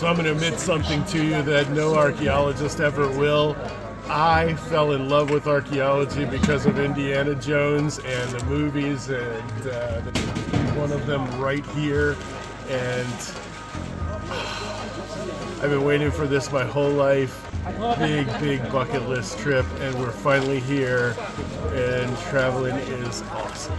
I'm going to admit something to you that no archaeologist ever will. I fell in love with archaeology because of Indiana Jones and the movies, and one of them right here. And I've been waiting for this my whole life. Big bucket list trip, and we're finally here, and traveling is awesome.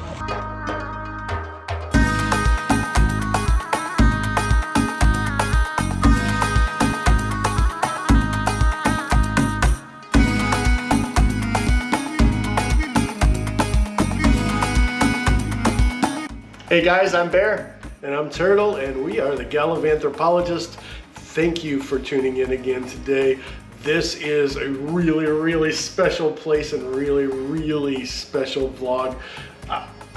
Hey guys, I'm Bear. And I'm Turtle, and we are the Gallivanthropologist. Thank you for tuning in again today. This is a really special place and really special vlog.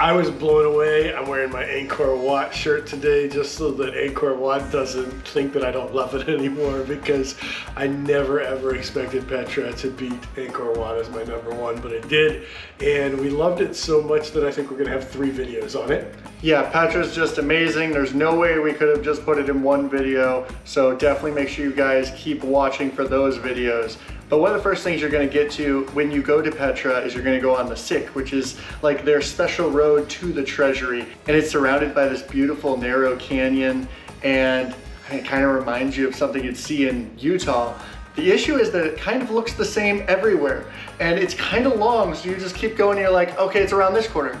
I was blown away. I'm wearing my Angkor Watt shirt today just so that Angkor Watt doesn't think that I don't love it anymore, because I never ever expected Petra to beat Angkor Watt as my #1, but it did. And we loved it so much that I think we're gonna have 3 videos on it. Yeah, Petra's just amazing. There's no way we could have just put it in one video. So definitely make sure you guys keep watching for those videos. But one of the first things you're gonna get to when you go to Petra is you're gonna go on the Siq, which is like their special road to the treasury. And it's surrounded by this beautiful narrow canyon, and it kind of reminds you of something you'd see in Utah. The issue is that it kind of looks the same everywhere, and it's kind of long, so you just keep going and you're like, okay, it's around this corner.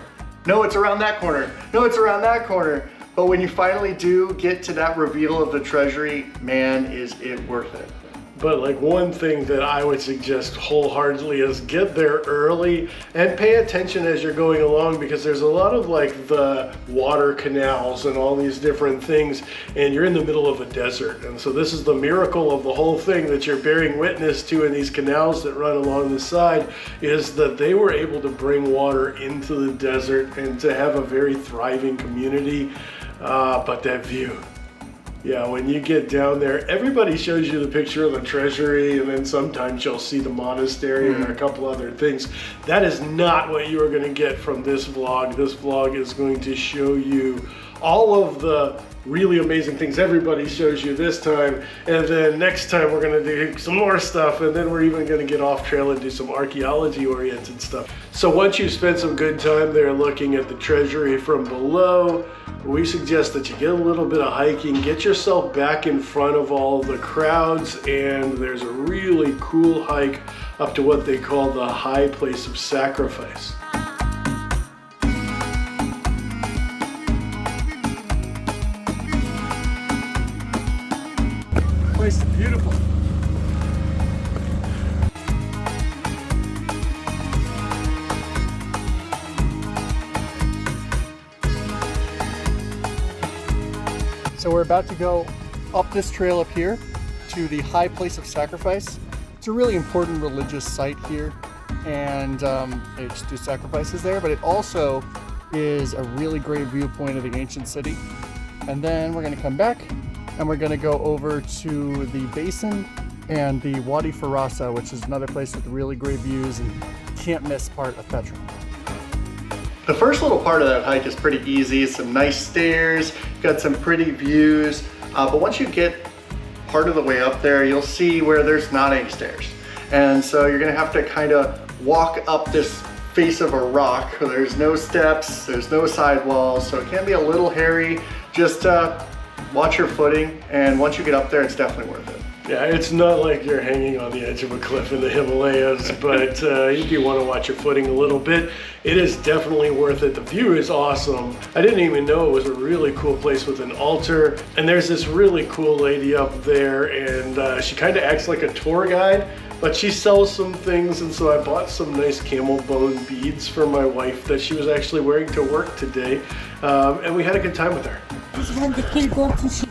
No, it's around that corner. No, it's around that corner. But when you finally do get to that reveal of the treasury, man, is it worth it. But like, one thing that I would suggest wholeheartedly is get there early and pay attention as you're going along, because there's a lot of like the water canals and all these different things, and you're in the middle of a desert. And so this is the miracle of the whole thing that you're bearing witness to in these canals that run along the side, is that they were able to bring water into the desert and to have a very thriving community. But that view. Yeah, when you get down there, everybody shows you the picture of the treasury, and then sometimes you'll see the monastery and a couple other things. That is not what you are going to get from this vlog. This vlog is going to show you all of the really amazing things everybody shows you this time, and then next time we're going to do some more stuff, and then we're even going to get off trail and do some archaeology oriented stuff. So once you spend some good time there looking at the treasury from below, we suggest that you get a little bit of hiking, get yourself back in front of all the crowds, and there's a really cool hike up to what they call the high place of sacrifice. The place is beautiful. So we're about to go up this trail up here to the high place of sacrifice. It's a really important religious site here, and they just do sacrifices there, but it also is a really great viewpoint of the ancient city. And then we're gonna come back and we're gonna go over to the basin and the Wadi Farasa, which is another place with really great views and can't miss part of Petra. The first little part of that hike is pretty easy. Some nice stairs, got some pretty views. But once you get part of the way up there, you'll see where there's not any stairs. And so you're gonna have to kind of walk up this face of a rock. There's no steps, there's no sidewalls, so it can be a little hairy. Just watch your footing, and once you get up there, it's definitely worth it. Yeah, it's not like you're hanging on the edge of a cliff in the Himalayas, but if you want to watch your footing a little bit, it is definitely worth it. The view is awesome. I didn't even know it was a really cool place with an altar. And there's this really cool lady up there, and she kind of acts like a tour guide, but she sells some things, and so I bought some nice camel bone beads for my wife that she was actually wearing to work today, and we had a good time with her. This is when the kill goat and sheep.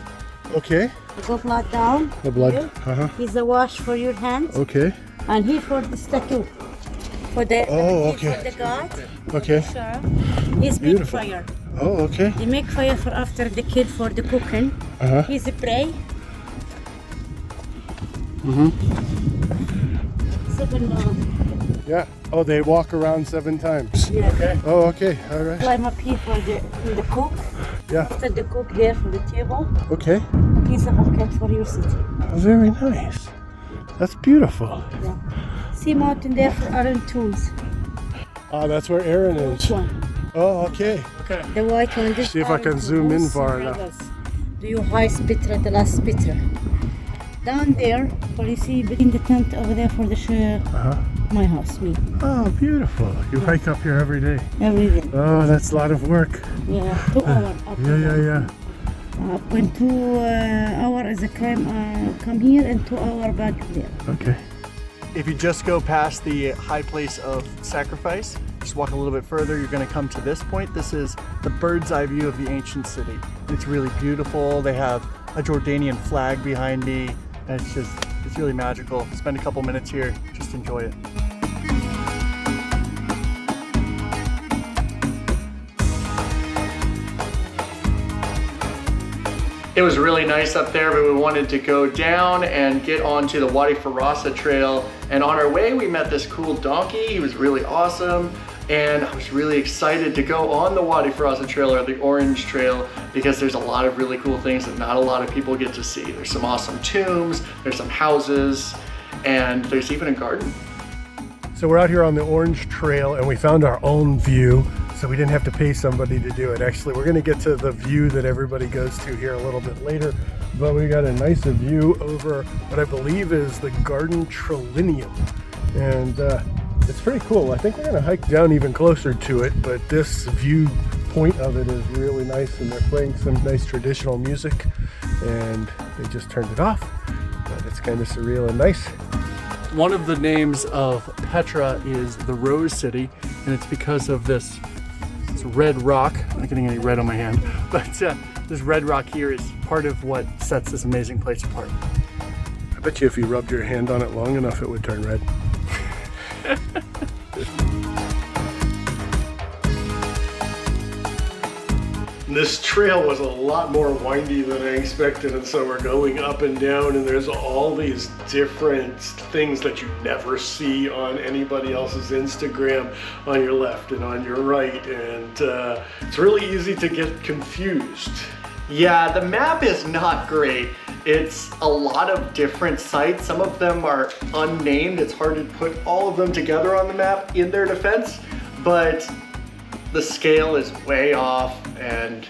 Okay. Go flat down. The blood. Okay. Here's a wash for your hands. Okay. And here for the statue. For the okay. For the god. Okay. Sure. He's make fire. Oh, okay. They make fire for after the kid for the cooking. He's a pray. 7 Yeah. Oh, they walk around 7 times. Yeah. Okay. Oh, okay. All right. Climb up here for the cook. Yeah. After the cook there for the table, Okay. piece of cat for your city. Very nice. That's beautiful. Yeah. See mountain there for Aaron tools. Ah, that's where Aaron is. Which one? Oh, okay. Okay. The white one. This See if I can zoom in far enough. Do you highest Petra, the last Petra? Down there, but you see in the tent over there for the my house, me. Oh, beautiful. You hike up here every day. Every day. Oh, that's a lot of work. Yeah, 2 hours up. Yeah. Up and 2 hours is a climb, come here and 2 hours back there. Okay. If you just go past the high place of sacrifice, just walk a little bit further, you're going to come to this point. This is the bird's eye view of the ancient city. It's really beautiful. They have a Jordanian flag behind me, and it's really magical. Spend a couple minutes here, just enjoy it. It was really nice up there, but we wanted to go down and get onto the Wadi Farasa trail. And on our way, we met this cool donkey. He was really awesome. And I was really excited to go on the Wadi Farasa trail, or the Orange Trail, because there's a lot of really cool things that not a lot of people get to see. There's some awesome tombs, there's some houses, and there's even a garden. So we're out here on the Orange Trail and we found our own view. So we didn't have to pay somebody to do it. Actually, we're gonna get to the view that everybody goes to here a little bit later, but we got a nicer view over what I believe is the Garden Trillium. And it's pretty cool. I think we're gonna hike down even closer to it, but this viewpoint of it is really nice, and they're playing some nice traditional music, and they just turned it off, but it's kind of surreal and nice. One of the names of Petra is the Rose City, and it's because of this red rock. I'm not getting any red on my hand, but this red rock here is part of what sets this amazing place apart. I bet you if you rubbed your hand on it long enough, it would turn red. This trail was a lot more windy than I expected, and so we're going up and down, and there's all these different things that you never see on anybody else's Instagram on your left and on your right, and it's really easy to get confused. Yeah, the map is not great. It's a lot of different sites. Some of them are unnamed. It's hard to put all of them together on the map in their defense, but the scale is way off and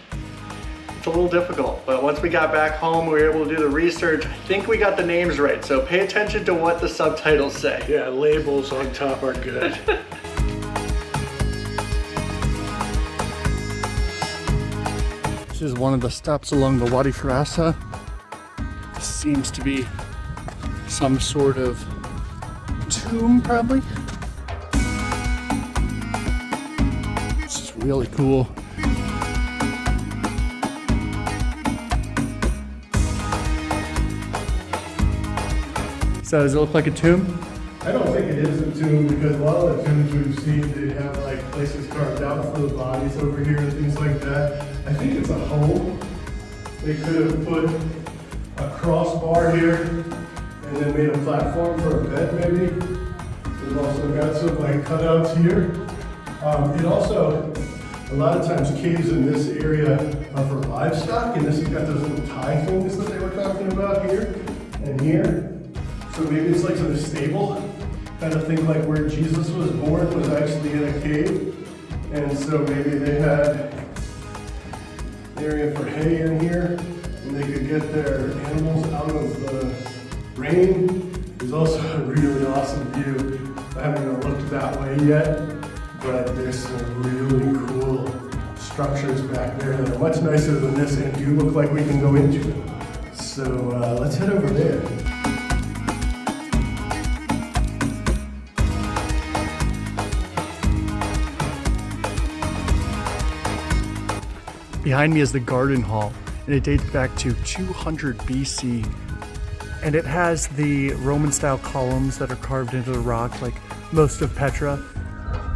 it's a little difficult. But once we got back home, we were able to do the research. I think we got the names right, so pay attention to what the subtitles say. Yeah, labels on top are good. This is one of the stops along the Wadi Farasa. This seems to be some sort of tomb, probably. This is really cool. So does it look like a tomb? I don't think it is a tomb, because a lot of the tombs we've seen, they have like places carved out for the bodies over here and things like that. I think it's a home. They could have put a crossbar here and then made a platform for a bed maybe. We've also got some like cutouts here. It also, a lot of times caves in this area are for livestock, and this has got those little tie things that they were talking about here and here. So maybe it's like a stable, kind of think like where Jesus was born was actually in a cave. And so maybe they had an area for hay in here, and they could get their animals out of the rain. There's also a really awesome view. I haven't even looked that way yet, but there's some really cool structures back there that are much nicer than this and do look like we can go into it. So let's head over there. Behind me is the Garden Hall, and it dates back to 200 BC. And it has the Roman-style columns that are carved into the rock, like most of Petra.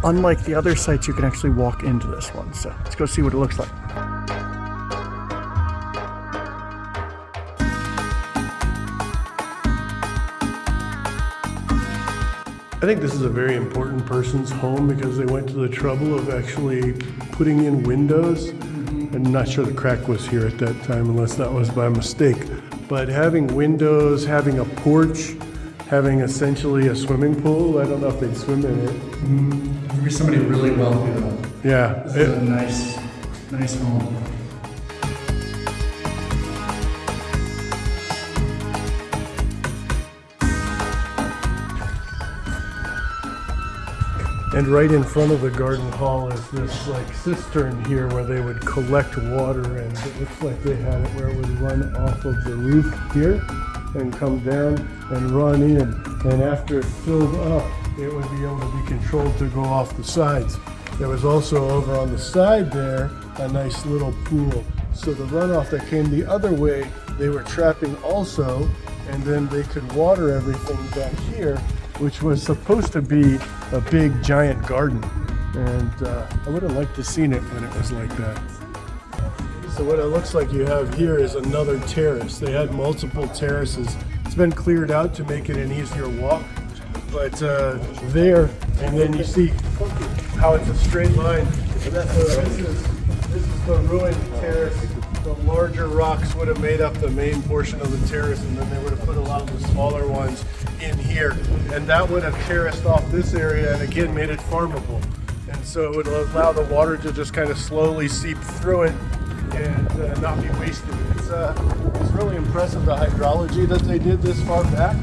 Unlike the other sites, you can actually walk into this one. So let's go see what it looks like. I think this is a very important person's home because they went to the trouble of actually putting in windows. I'm not sure the crack was here at that time unless that was by mistake. But having windows, having a porch, having essentially a swimming pool, I don't know if they'd swim in it. Maybe somebody really wealthy though. Yeah. This is a nice home. And right in front of the garden hall is this like cistern here where they would collect water, and it looks like they had it where it would run off of the roof here and come down and run in. And after it filled up, it would be able to be controlled to go off the sides. There was also over on the side there a nice little pool. So the runoff that came the other way, they were trapping also, and then they could water everything back here, which was supposed to be a big giant garden. And I would have liked to seen it when it was like that. So what it looks like you have here is another terrace. They had multiple terraces. It's been cleared out to make it an easier walk. But there, and then you see how it's a straight line. So this is the ruined terrace. The larger rocks would have made up the main portion of the terrace, and then they would have put a lot of the smaller ones in here. And that would have terraced off this area and again made it farmable. And so it would allow the water to just kind of slowly seep through it and not be wasted. It's really impressive, the hydrology that they did this far back.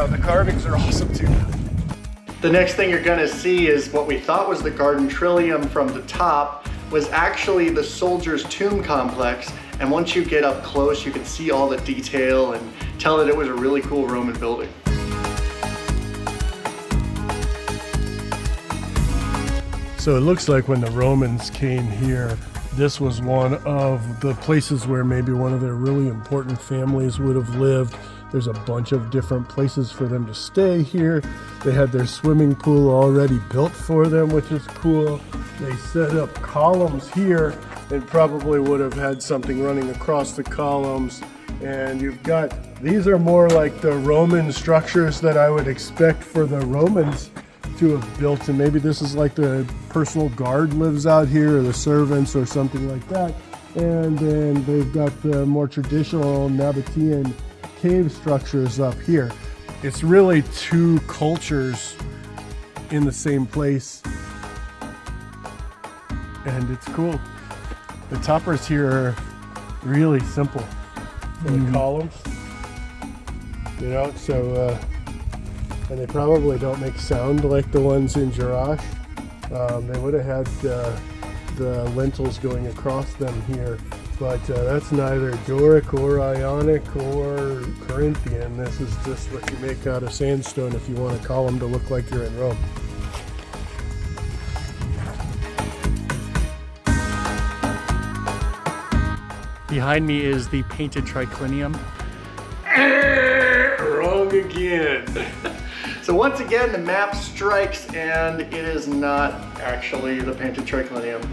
The carvings are awesome too. The next thing you're gonna see is what we thought was the Garden Trillium from the top was actually the Soldiers' Tomb Complex. And once you get up close, you can see all the detail and tell that it was a really cool Roman building. So it looks like when the Romans came here, this was one of the places where maybe one of their really important families would have lived. There's a bunch of different places for them to stay here. They had their swimming pool already built for them, which is cool. They set up columns here and probably would have had something running across the columns. And you've got, these are more like the Roman structures that I would expect for the Romans to have built. And maybe this is like the personal guard lives out here, or the servants or something like that. And then they've got the more traditional Nabataean cave structures up here. It's really two cultures in the same place, and it's cool. The toppers here are really simple. The columns, you know, so and they probably don't make sound like the ones in Jerash. They would have had the lintels going across them here. But that's neither Doric or Ionic or Corinthian. This is just what you make out of sandstone if you want a column to look like you're in Rome. Behind me is the painted triclinium. Wrong again. So once again, the map strikes, and it is not actually the painted triclinium.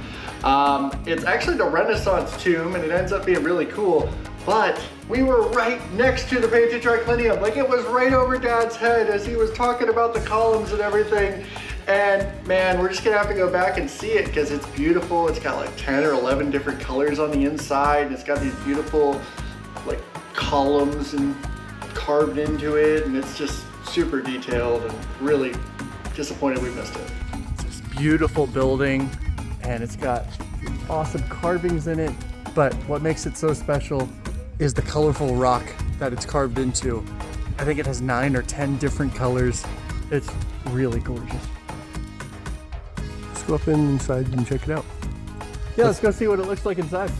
It's actually the Renaissance tomb, and it ends up being really cool, but we were right next to the painted triclinium. Like, it was right over Dad's head as he was talking about the columns and everything. And man, we're just gonna have to go back and see it because it's beautiful. It's got like 10 or 11 different colors on the inside, and it's got these beautiful like columns and carved into it, and it's just super detailed, and really disappointed we missed it. It's this beautiful building, and it's got awesome carvings in it, but what makes it so special is the colorful rock that it's carved into. I think it has 9 or 10 different colors. It's really gorgeous. Let's go up inside and check it out. Yeah, let's go see what it looks like inside.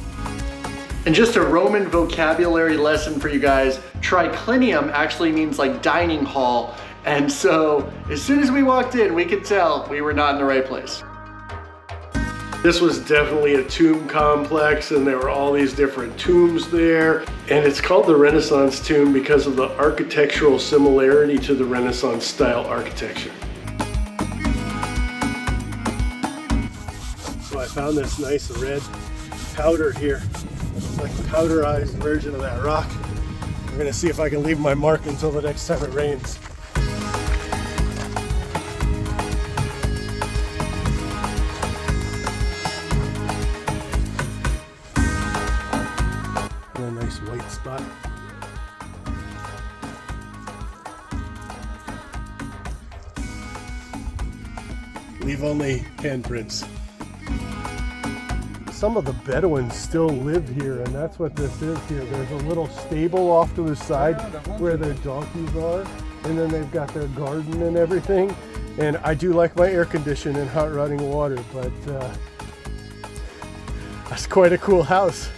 And just a Roman vocabulary lesson for you guys, triclinium actually means like dining hall. And so as soon as we walked in, we could tell we were not in the right place. This was definitely a tomb complex, and there were all these different tombs there. And it's called the Renaissance tomb because of the architectural similarity to the Renaissance style architecture. So I found this nice red powder here. It's like a powderized version of that rock. We're gonna see if I can leave my mark until the next time it rains. nice white spot. Leave only handprints. Some of the Bedouins still live here, and that's what this is here. There's a little stable off to the side where their donkeys are, and then they've got their garden and everything. And I do like my air conditioning and hot running water, but that's quite a cool house.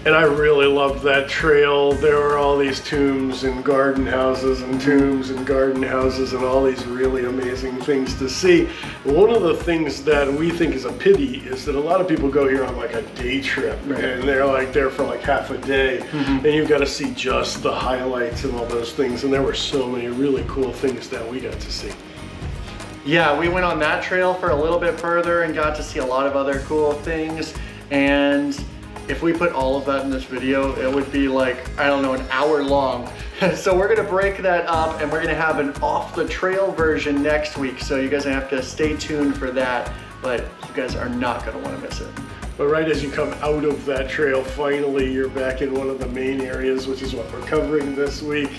And I really loved that trail. There were all these tombs and garden houses and tombs and garden houses and all these really amazing things to see. One of the things that we think is a pity is that a lot of people go here on like a day trip, and they're like there for like half a day, and you've got to see just the highlights and all those things. And there were so many really cool things that we got to see. Yeah, we went on that trail for a little bit further and got to see a lot of other cool things. And if we put all of that in this video, it would be like, I don't know, an hour long. So we're gonna break that up and we're gonna have an off the trail version next week. So you guys have to stay tuned for that, but you guys are not gonna wanna miss it. But right as you come out of that trail, finally you're back in one of the main areas, which is what we're covering this week.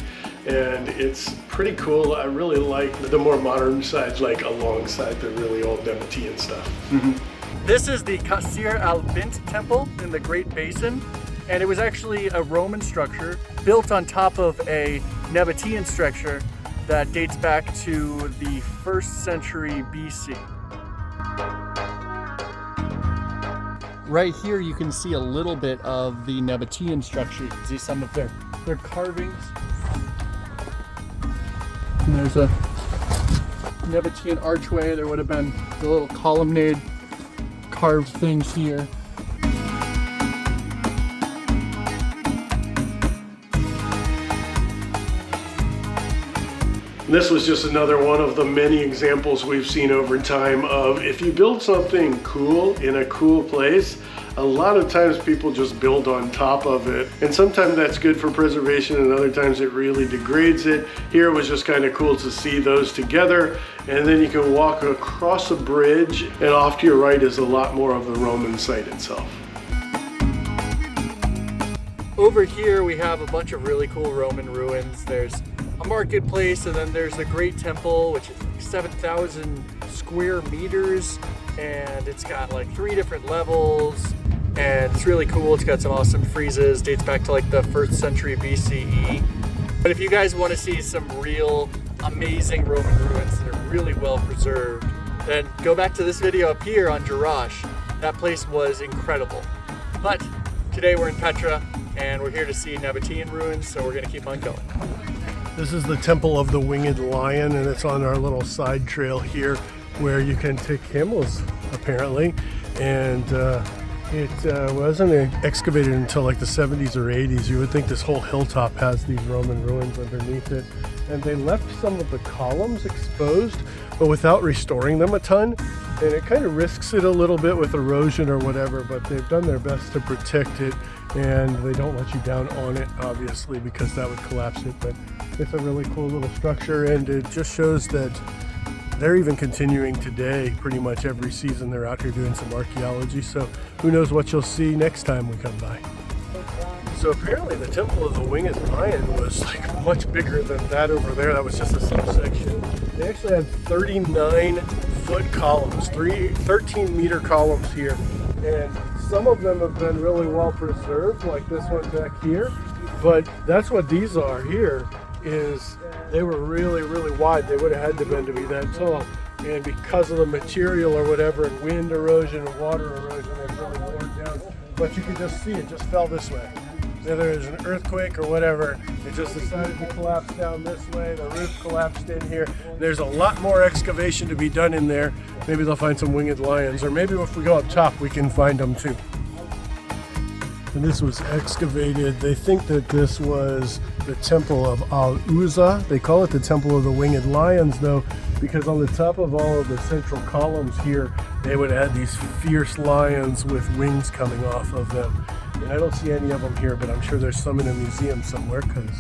And it's pretty cool. I really like the more modern sides, like alongside the really old Nabataean stuff. This is the Qasir Al-Bint temple in the Great Basin, and it was actually a Roman structure built on top of a Nabataean structure that dates back to the 1st century BC. Right here you can see a little bit of the Nabataean structure. You can see some of their carvings. And there's a Nabataean archway. There would have been the little colonnade carved things here. This was just another one of the many examples we've seen over time of if you build something cool in a cool place, a lot of times people just build on top of it. And sometimes that's good for preservation and other times it really degrades it. Here it was just kind of cool to see those together. And then you can walk across a bridge and off to your right is a lot more of the Roman site itself. Over here we have a bunch of really cool Roman ruins. There's a marketplace and then there's the Great Temple, which is like 7,000 square meters. And it's got like 3 different levels. And it's really cool. It's got some awesome friezes, dates back to like the 1st century BCE. But if you guys want to see some real amazing Roman ruins that are really well preserved, then go back to this video up here on Jerash. That place was incredible. But today we're in Petra and we're here to see Nabataean ruins, so we're gonna keep on going. This is the Temple of the Winged Lion and it's on our little side trail here where you can take camels apparently. And it wasn't excavated until like the 70s or 80s. You would think this whole hilltop has these Roman ruins underneath it. And they left some of the columns exposed, but without restoring them a ton. And it kind of risks it a little bit with erosion or whatever, but they've done their best to protect it. And they don't let you down on it, obviously, because that would collapse it. But it's a really cool little structure, and it just shows that they're even continuing today. Pretty much every season they're out here doing some archaeology, so who knows what you'll see next time we come by. So apparently the Temple of the Winged Lion was like much bigger than that over there. That was just a subsection. They actually had 39-foot columns, 13-meter columns here, and some of them have been really well preserved, like this one back here, but that's what these are here. Is they were really, really wide. They would have had to been to be that tall. And because of the material or whatever, and wind erosion and water erosion, they've really worn down. But you can just see it just fell this way. Whether there's an earthquake or whatever, it just decided to collapse down this way. The roof collapsed in here. There's a lot more excavation to be done in there. Maybe they'll find some winged lions, or maybe if we go up top, we can find them too. And this was excavated. They think that this was the temple of Al-Uzza. They call it the Temple of the Winged Lions though, because on the top of all of the central columns here, they would add these fierce lions with wings coming off of them. And I don't see any of them here, but I'm sure there's some in a museum somewhere because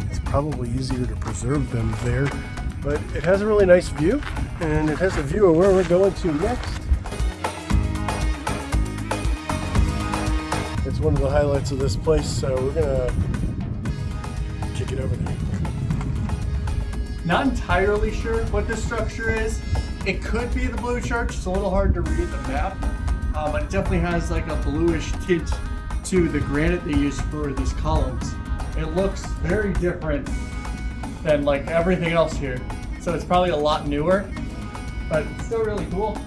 it's probably easier to preserve them there. But it has a really nice view, and it has a view of where we're going to next. It's one of the highlights of this place, so we're gonna kick it over there. Not entirely sure what this structure is. It could be the Blue Church. It's a little hard to read the map, but it definitely has like a bluish tint to the granite they use for these columns. It looks very different than like everything else here. So it's probably a lot newer, but it's still really cool.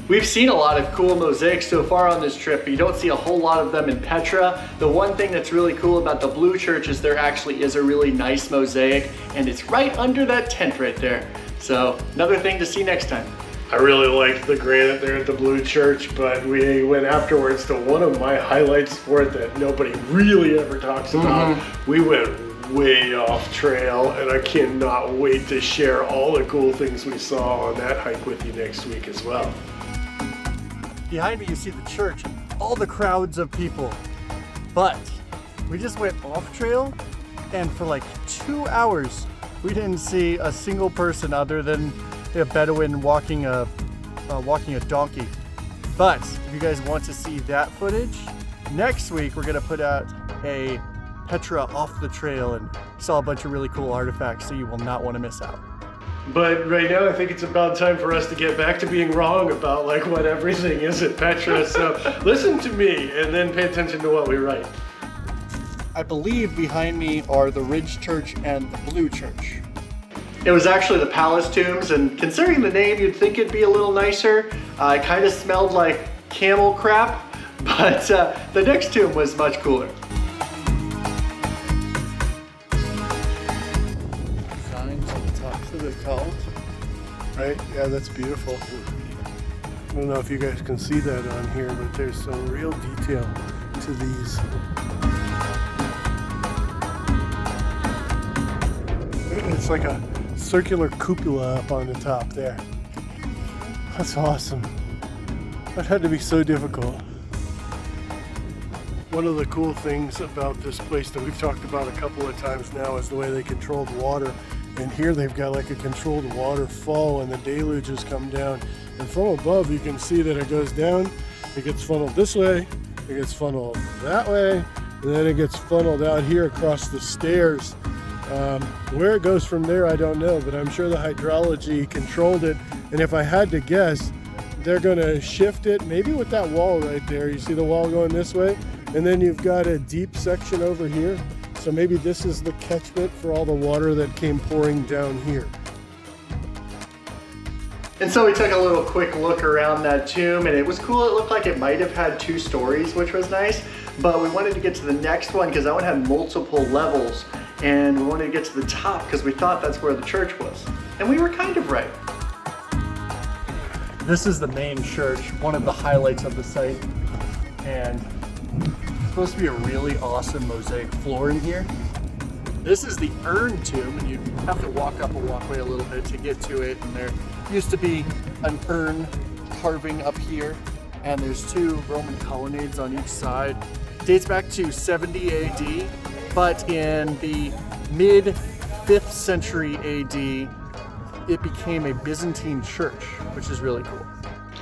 We've seen a lot of cool mosaics so far on this trip, but you don't see a whole lot of them in Petra. The one thing that's really cool about the Blue Church is there actually is a really nice mosaic, and it's right under that tent right there. So another thing to see next time. I really liked the granite there at the Blue Church, but we went afterwards to one of my highlights for it that nobody really ever talks about. We went way off trail, and I cannot wait to share all the cool things we saw on that hike with you next week as well. Behind me you see the church, all the crowds of people. But we just went off trail, and for like 2 hours we didn't see a single person other than a Bedouin walking a donkey. But if you guys want to see that footage, next week we're gonna put out a Petra off the trail and saw a bunch of really cool artifacts, so you will not want to miss out. But right now I think it's about time for us to get back to being wrong about like what everything is at Petra. So listen to me and then pay attention to what we write. I believe behind me are the Ridge Church and the Blue Church. It was actually the palace tombs, and considering the name, you'd think it'd be a little nicer. It kind of smelled like camel crap, but the next tomb was much cooler. Signs on the tops of the columns. Right? Yeah, that's beautiful. I don't know if you guys can see that on here, but there's some real detail to these. It's like a circular cupola up on the top there. That's awesome. That had to be so difficult. One of the cool things about this place that we've talked about a couple of times now is the way they control the water. And here they've got like a controlled waterfall, and the deluges come down. And from above you can see that it goes down, it gets funneled this way, it gets funneled that way, and then it gets funneled out here across the stairs. Where it goes from there, I don't know, but I'm sure the hydrology controlled it. And if I had to guess, they're gonna shift it, maybe with that wall right there. You see the wall going this way? And then you've got a deep section over here. So maybe this is the catchment for all the water that came pouring down here. And so we took a little quick look around that tomb, and it was cool. It looked like it might have had 2 stories, which was nice. But we wanted to get to the next one because that one had multiple levels. And we wanted to get to the top because we thought that's where the church was. And we were kind of right. This is the main church, one of the highlights of the site. And it's supposed to be a really awesome mosaic floor in here. This is the urn tomb, and you have to walk up a walkway a little bit to get to it. And there used to be an urn carving up here, and there's 2 Roman colonnades on each side. Dates back to 70 AD, but in the mid 5th century AD, it became a Byzantine church, which is really cool.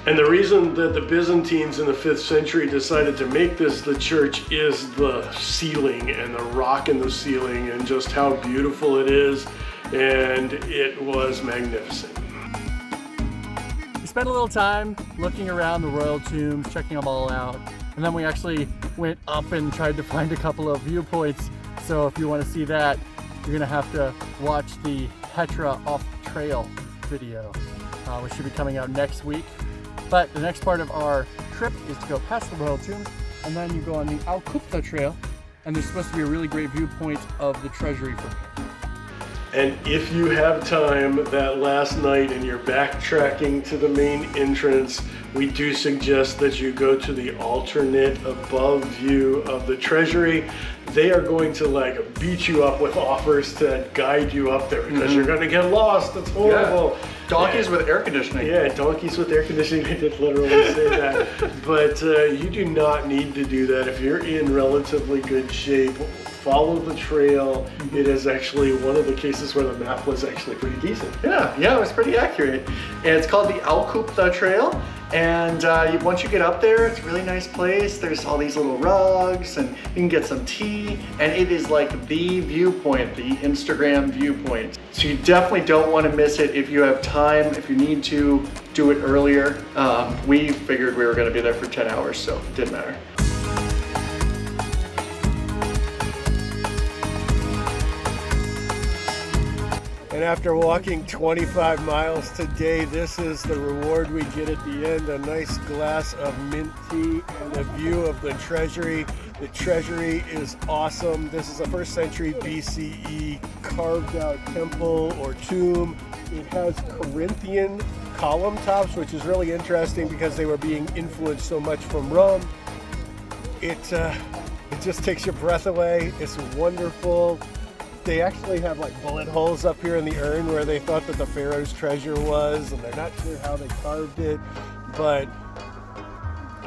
And the reason that the Byzantines in the 5th century decided to make this the church is the ceiling and the rock in the ceiling and just how beautiful it is. And it was magnificent. We spent a little time looking around the royal tombs, checking them all out. And then we actually went up and tried to find a couple of viewpoints. So if you want to see that, you're gonna have to watch the Petra off trail video, which should be coming out next week. But the next part of our trip is to go past the royal tombs, and then you go on the Al-Khubtha trail, and there's supposed to be a really great viewpoint of the treasury from here. And if you have time that last night and you're backtracking to the main entrance, we do suggest that you go to the alternate above view of the treasury. They are going to like beat you up with offers to guide you up there because you're going to get lost. It's horrible. Yeah. Donkeys with air conditioning. Yeah, donkeys with air conditioning. They did literally say that. But you do not need to do that. If you're in relatively good shape, follow the trail. It is actually one of the cases where the map was actually pretty decent. Yeah, it was pretty accurate. And it's called the Al-Khubtha Trail. And once you get up there, it's a really nice place. There's all these little rugs and you can get some tea. And it is like the viewpoint, the Instagram viewpoint. So you definitely don't want to miss it if you have time, if you need to do it earlier. We figured we were going to be there for 10 hours, so it didn't matter. And after walking 25 miles today, this is the reward we get at the end. A nice glass of mint tea and a view of the treasury. The treasury is awesome. This is a 1st century BCE carved out temple or tomb. It has Corinthian column tops, which is really interesting because they were being influenced so much from Rome. It just takes your breath away. It's wonderful. They actually have like bullet holes up here in the urn where they thought that the pharaoh's treasure was, and they're not sure how they carved it, but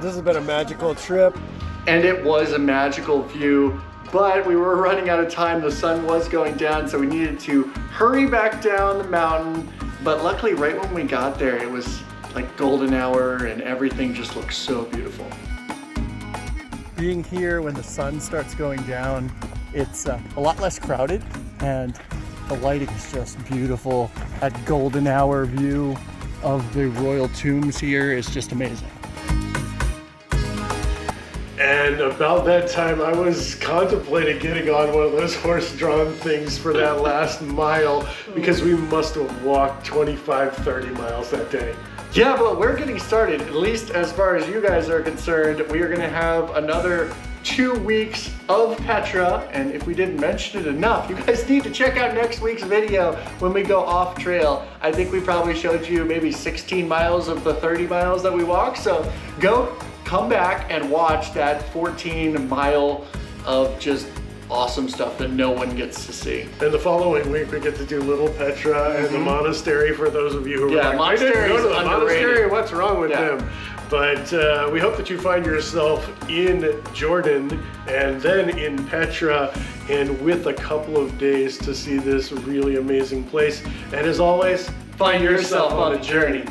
this has been a magical trip. And it was a magical view, but we were running out of time. The sun was going down, so we needed to hurry back down the mountain. But luckily, right when we got there, it was like golden hour and everything just looked so beautiful. Being here when the sun starts going down, it's a lot less crowded and the lighting is just beautiful. That golden hour view of the royal tombs here is just amazing. And about that time, I was contemplating getting on one of those horse-drawn things for that last mile because we must have walked 25, 30 miles that day. Yeah, but we're getting started, at least as far as you guys are concerned. We are gonna have another 2 weeks of Petra, and if we didn't mention it enough, you guys need to check out next week's video when we go off trail. I think we probably showed you maybe 16 miles of the 30 miles that we walked, so come back and watch that 14 mile of just awesome stuff that no one gets to see. And the following week we get to do Little Petra and the monastery for those of you who are like, I didn't go to the monastery, what's wrong with them? But we hope that you find yourself in Jordan and then in Petra and with a couple of days to see this really amazing place. And as always, find yourself on a journey.